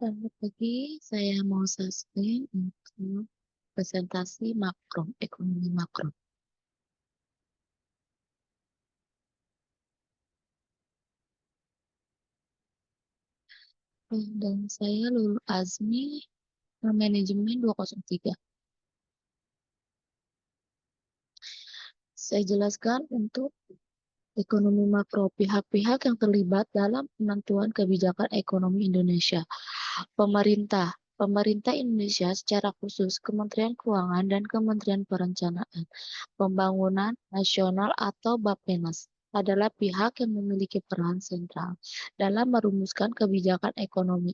Selamat pagi, saya mau sharing untuk presentasi makro, ekonomi makro. Dan saya lulusan ASMI Manajemen 203. Saya jelaskan untuk ekonomi makro, pihak-pihak yang terlibat dalam penentuan kebijakan ekonomi Indonesia. Pemerintah, Pemerintah Indonesia secara khusus Kementerian Keuangan dan Kementerian Perencanaan Pembangunan Nasional atau Bappenas adalah pihak yang memiliki peran sentral dalam merumuskan kebijakan ekonomi.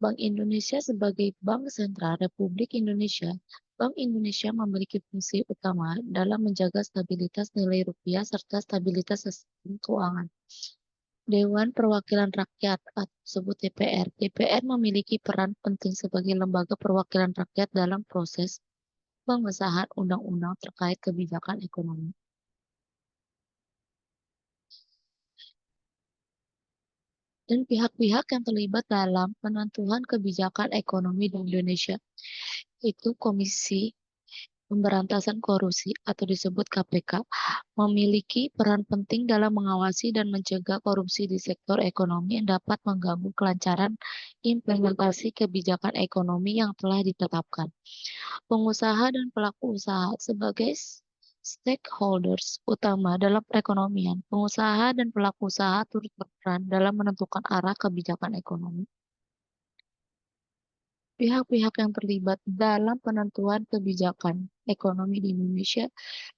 Bank Indonesia sebagai Bank Sentral Republik Indonesia, Bank Indonesia memiliki fungsi utama dalam menjaga stabilitas nilai rupiah serta stabilitas sistem keuangan. Dewan Perwakilan Rakyat atau disebut DPR. DPR memiliki peran penting sebagai lembaga perwakilan rakyat dalam proses pengesahan undang-undang terkait kebijakan ekonomi. Dan pihak-pihak yang terlibat dalam penentuan kebijakan ekonomi di Indonesia, itu Komisi Pemberantasan Korupsi atau disebut KPK, memiliki peran penting dalam mengawasi dan mencegah korupsi di sektor ekonomi yang dapat mengganggu kelancaran implementasi kebijakan ekonomi yang telah ditetapkan. Pengusaha dan pelaku usaha sebagai stakeholders utama dalam perekonomian, pengusaha dan pelaku usaha turut berperan dalam menentukan arah kebijakan ekonomi. Pihak-pihak yang terlibat dalam penentuan kebijakan ekonomi di Indonesia,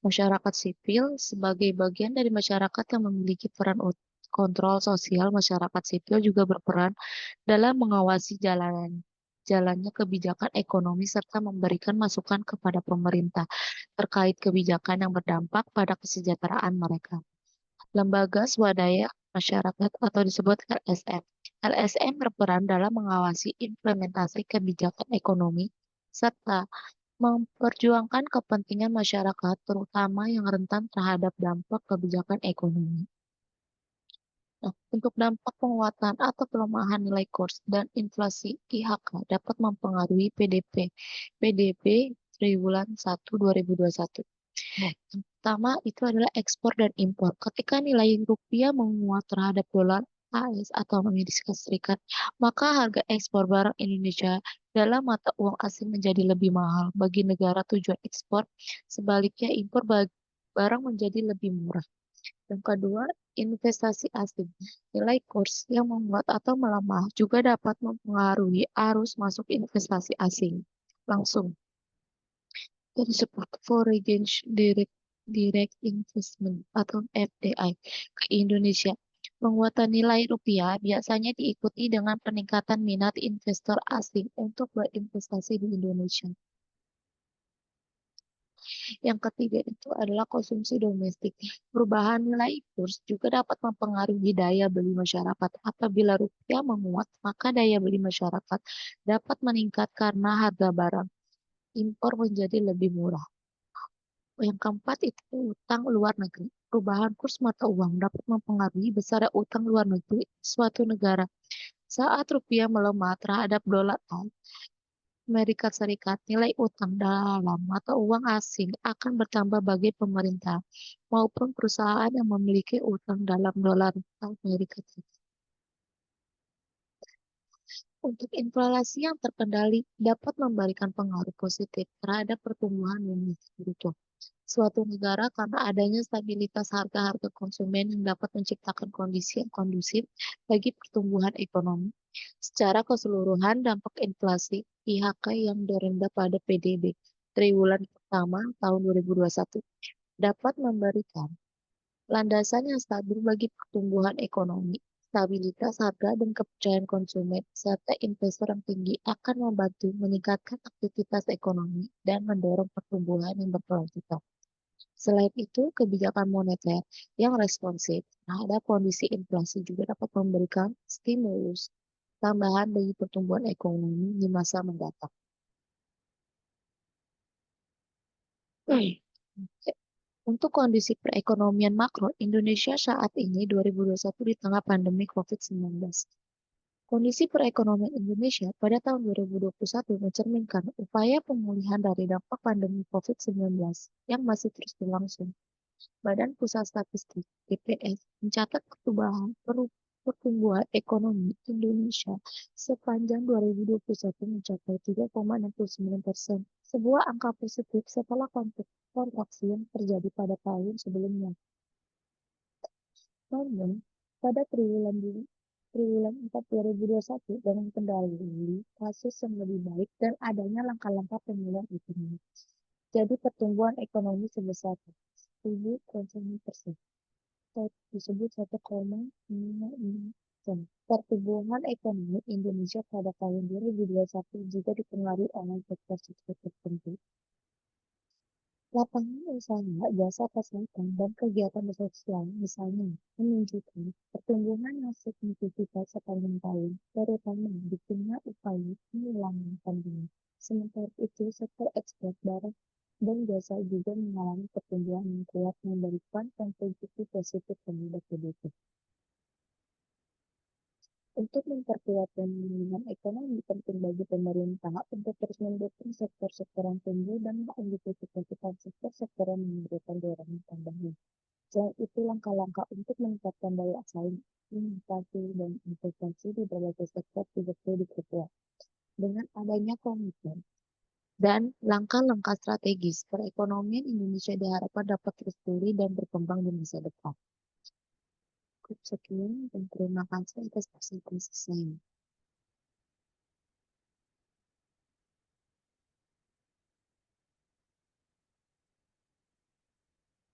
masyarakat sipil sebagai bagian dari masyarakat yang memiliki peran kontrol sosial, masyarakat sipil juga berperan dalam mengawasi jalannya kebijakan ekonomi serta memberikan masukan kepada pemerintah terkait kebijakan yang berdampak pada kesejahteraan mereka. Lembaga Swadaya Masyarakat atau disebut LSM. LSM berperan dalam mengawasi implementasi kebijakan ekonomi serta memperjuangkan kepentingan masyarakat terutama yang rentan terhadap dampak kebijakan ekonomi. Nah, untuk dampak penguatan atau pelemahan nilai kurs dan inflasi IHK dapat mempengaruhi PDB triwulan 1 2021. Yang pertama itu adalah ekspor dan impor. Ketika nilai rupiah menguat terhadap dolar AS atau Amerika Serikat, maka harga ekspor barang Indonesia dalam mata uang asing menjadi lebih mahal bagi negara tujuan ekspor. Sebaliknya impor barang menjadi lebih murah. Yang kedua, investasi asing. Nilai kurs yang menguat atau melemah juga dapat mempengaruhi arus masuk investasi asing langsung dari disebut Foreign Direct Investment atau FDI ke Indonesia. Penguatan nilai rupiah biasanya diikuti dengan peningkatan minat investor asing untuk berinvestasi di Indonesia. Yang ketiga itu adalah konsumsi domestik. Perubahan nilai kurs juga dapat mempengaruhi daya beli masyarakat. Apabila rupiah menguat, maka daya beli masyarakat dapat meningkat karena harga barang impor menjadi lebih murah. Yang keempat itu utang luar negeri. Perubahan kurs mata uang dapat mempengaruhi besarnya utang luar negeri suatu negara. Saat rupiah melemah terhadap dolar Amerika Serikat, nilai utang dalam mata uang asing akan bertambah bagi pemerintah maupun perusahaan yang memiliki utang dalam dolar Amerika Serikat. Untuk inflasi yang terkendali dapat memberikan pengaruh positif terhadap pertumbuhan domestik bruto suatu negara karena adanya stabilitas harga-harga konsumen yang dapat menciptakan kondisi yang kondusif bagi pertumbuhan ekonomi. Secara keseluruhan, dampak inflasi IHK yang terendah pada PDB triwulan pertama tahun 2021 dapat memberikan landasan yang stabil bagi pertumbuhan ekonomi. Stabilitas harga dan kepercayaan konsumen serta investor yang tinggi akan membantu meningkatkan aktivitas ekonomi dan mendorong pertumbuhan yang berkelanjutan. Selain itu, kebijakan moneter yang responsif terhadap kondisi inflasi juga dapat memberikan stimulus tambahan bagi pertumbuhan ekonomi di masa mendatang. Untuk kondisi perekonomian makro Indonesia saat ini 2021 di tengah pandemi COVID-19. Kondisi perekonomian Indonesia pada tahun 2021 mencerminkan upaya pemulihan dari dampak pandemi COVID-19 yang masih terus berlangsung. Badan Pusat Statistik (BPS) mencatat pertumbuhan ekonomi Indonesia sepanjang 2021 mencapai 3,69%, sebuah angka positif setelah kontraksi yang terjadi pada tahun sebelumnya. Namun, pada triwulan 4 2021 dengan kendali kasus yang lebih baik dan adanya langkah-langkah pemulihan ekonomi. Jadi pertumbuhan ekonomi sebesar 1,9%, disebut 1,56%. Pertumbuhan ekonomi Indonesia pada tahun 2021 juga dipengaruhi oleh sektor-sektor tertentu. Lapangan usaha, jasa kesehatan, dan kegiatan sosial misalnya menunjukkan pertumbuhan yang signifikan sepanjang tahun, terutama di tengah upaya penanggulangan pandemi. Sementara itu, sektor ekspor barang dan jasa juga mengalami pertumbuhan yang kuat memberikan kontribusi positif terhadap PDB. Untuk memperkuat pemulihan ekonomi, penting bagi pemerintah untuk terus mendukung sektor-sektor yang tumbuh dan mengidentifikasikan sektor-sektor yang memberikan dorongan tambahan. Selain itu, langkah-langkah untuk meningkatkan daya saing, inovasi, dan investasi di berbagai sektor juga perlu diperkuat. Dengan adanya komitmen dan langkah-langkah strategis, perekonomian Indonesia diharapkan dapat terus pulih dan berkembang di masa depan. Cukup sekian dan terima kasih atas partisipasi saya.